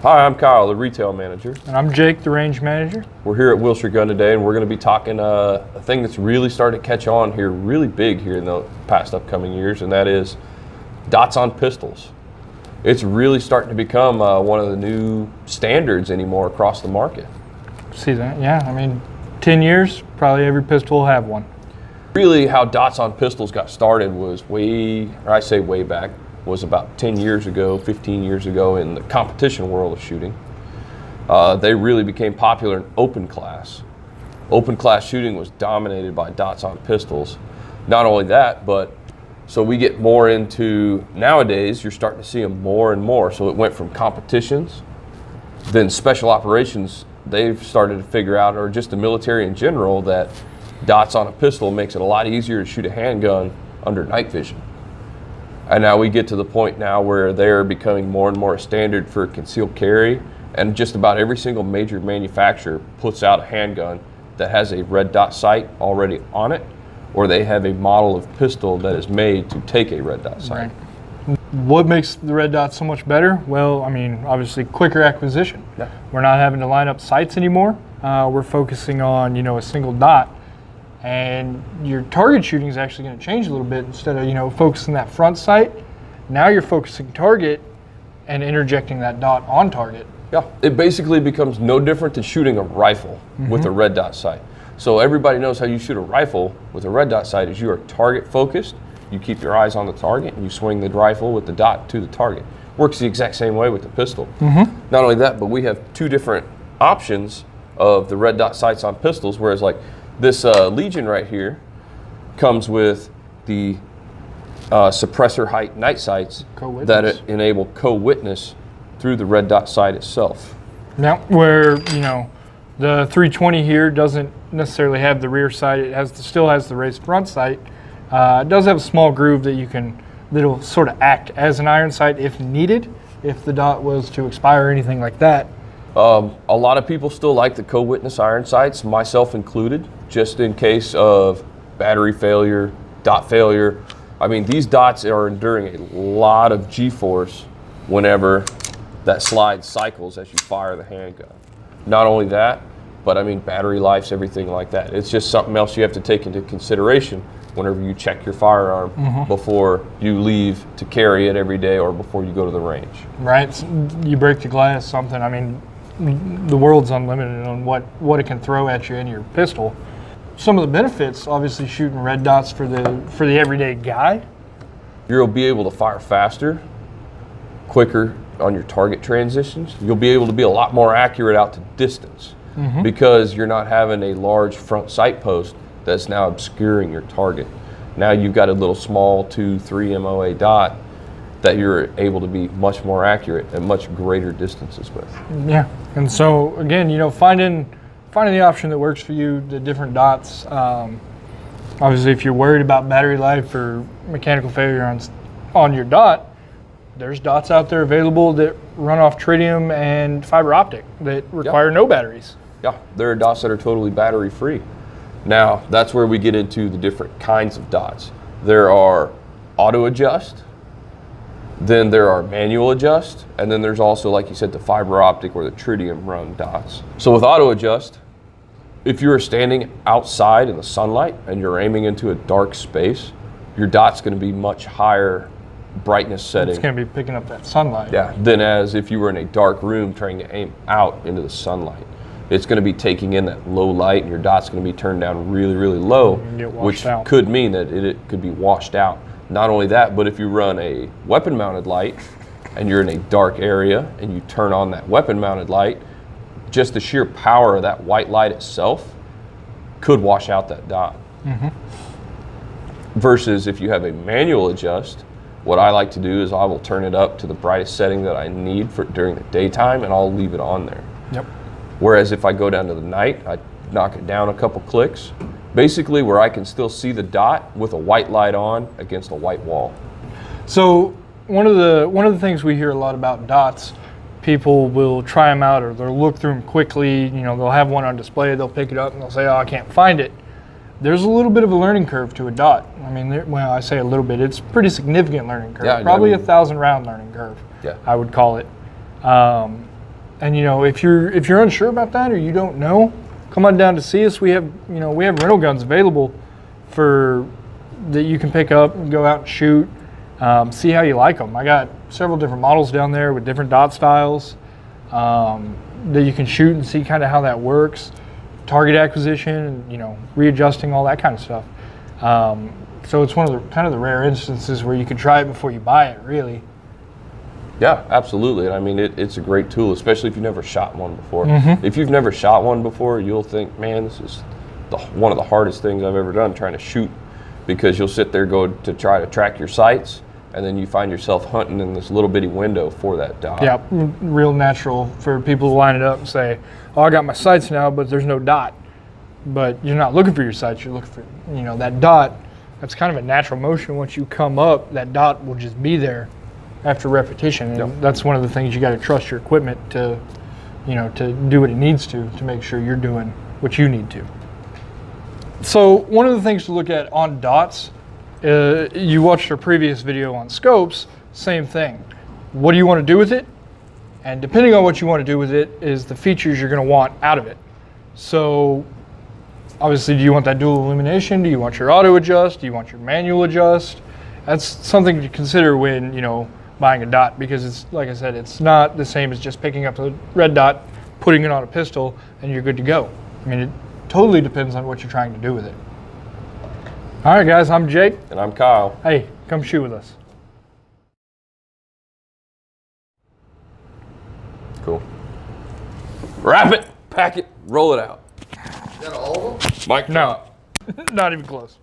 Hi, I'm Kyle, the retail manager. And I'm Jake, the range manager. We're here at Wilshire Gun today, and we're going to be talking a thing that's really starting to catch on here, really big here in the past upcoming years, and that is dots on pistols. It's really starting to become one of the new standards anymore across the market. See that? Yeah, I mean, 10 years, probably every pistol will have one. Really, how dots on pistols got started was way back, was about 10 years ago, 15 years ago in the competition world of shooting. They really became popular in open class. Open class shooting was dominated by dots on pistols. Not only that, but so we get more into, nowadays you're starting to see them more and more. So it went from competitions, then special operations, they've started to figure out, or just the military in general, that dots on a pistol makes it a lot easier to shoot a handgun under night vision. And now we get to the point now where they're becoming more and more a standard for concealed carry, and just about every single major manufacturer puts out a handgun that has a red dot sight already on it, or they have a model of pistol that is made to take a red dot sight. Right. What makes the red dot so much better? Well, I mean, obviously quicker acquisition. Yeah. We're not having to line up sights anymore. We're focusing on, a single dot. And your target shooting is actually going to change a little bit. Instead of focusing that front sight, now you're focusing target and interjecting that dot on target. Yeah, it basically becomes no different than shooting a rifle with a red dot sight. So everybody knows how you shoot a rifle with a red dot sight is you are target focused, you keep your eyes on the target, and you swing the rifle with the dot to the target. Works the exact same way with the pistol. Not only that, but we have two different options of the red dot sights on pistols, whereas like this Legion right here comes with the suppressor height night sights that enable co-witness through the red dot sight itself. Now, where the 320 here doesn't necessarily have the rear sight, it still has the raised front sight. It does have a small groove that'll sort of act as an iron sight if needed, if the dot was to expire or anything like that. A lot of people still like the co-witness iron sights, myself included, just in case of battery failure, dot failure. I mean, these dots are enduring a lot of G-force whenever that slide cycles as you fire the handgun. Not only that, but I mean, battery lives, everything like that. It's just something else you have to take into consideration whenever you check your firearm before you leave to carry it every day or before you go to the range. Right, you break the glass, something, I mean, the world's unlimited on what it can throw at you in your pistol. Some of the benefits, obviously shooting red dots for the everyday guy. You'll be able to fire faster, quicker on your target transitions. You'll be able to be a lot more accurate out to distance because you're not having a large front sight post that's now obscuring your target. Now you've got a little small 2-3 MOA dot that you're able to be much more accurate at much greater distances with. Yeah, and so again, finding the option that works for you, the different dots. Obviously, if you're worried about battery life or mechanical failure on your dot, there's dots out there available that run off tritium and fiber optic that require no batteries. Yeah, there are dots that are totally battery free. Now, that's where we get into the different kinds of dots. There are auto adjust, then there are manual adjust, and then there's also, like you said, the fiber optic or the tritium run dots. So with auto adjust, if you're standing outside in the sunlight and you're aiming into a dark space, your dot's going to be much higher brightness setting. It's going to be picking up that sunlight. Yeah, than as if you were in a dark room trying to aim out into the sunlight. It's going to be taking in that low light, and your dot's going to be turned down really, really low, which could mean that it could be washed out. Not only that, but if you run a weapon-mounted light and you're in a dark area and you turn on that weapon-mounted light, just the sheer power of that white light itself could wash out that dot. Versus if you have a manual adjust, what I like to do is I will turn it up to the brightest setting that I need for during the daytime, and I'll leave it on there. Yep. Whereas if I go down to the night, I knock it down a couple clicks, basically where I can still see the dot with a white light on against a white wall. So one of the things we hear a lot about dots, people will try them out or they'll look through them quickly. They'll have one on display, they'll pick it up and they'll say, "Oh, I can't find it." There's a little bit of a learning curve to a dot. I mean, well, I say a little bit. It's a pretty significant learning curve. Yeah, probably 1,000 round learning curve. Yeah. I would call it. And if you're unsure about that or you don't know, come on down to see us. We have rental guns available that you can pick up and go out and shoot. See how you like them. I got several different models down there with different dot styles that you can shoot and see kind of how that works. Target acquisition, and readjusting, all that kind of stuff. So it's one of the rare instances where you can try it before you buy it, really. Yeah, absolutely. I mean, it's a great tool, especially if you've never shot one before. Mm-hmm. If you've never shot one before, you'll think, man, this is one of the hardest things I've ever done, trying to shoot, because you'll sit there, go to try to track your sights, and then you find yourself hunting in this little bitty window for that dot. Yeah, real natural for people to line it up and say, oh, I got my sights now, but there's no dot. But you're not looking for your sights, you're looking for, that dot. That's kind of a natural motion. Once you come up, that dot will just be there after repetition. And that's one of the things you got to trust your equipment to do what it needs to make sure you're doing what you need to. So one of the things to look at on dots, you watched our previous video on scopes, same thing. What do you want to do with it? And depending on what you want to do with it is the features you're going to want out of it. So obviously, do you want that dual illumination? Do you want your auto adjust? Do you want your manual adjust? That's something to consider when, buying a dot, because it's, like I said, it's not the same as just picking up a red dot, putting it on a pistol, and you're good to go. I mean, it totally depends on what you're trying to do with it. All right, guys, I'm Jake. And I'm Kyle. Hey, come shoot with us. Cool. Wrap it, pack it, roll it out. Is that all of them? Mike, No, not even close.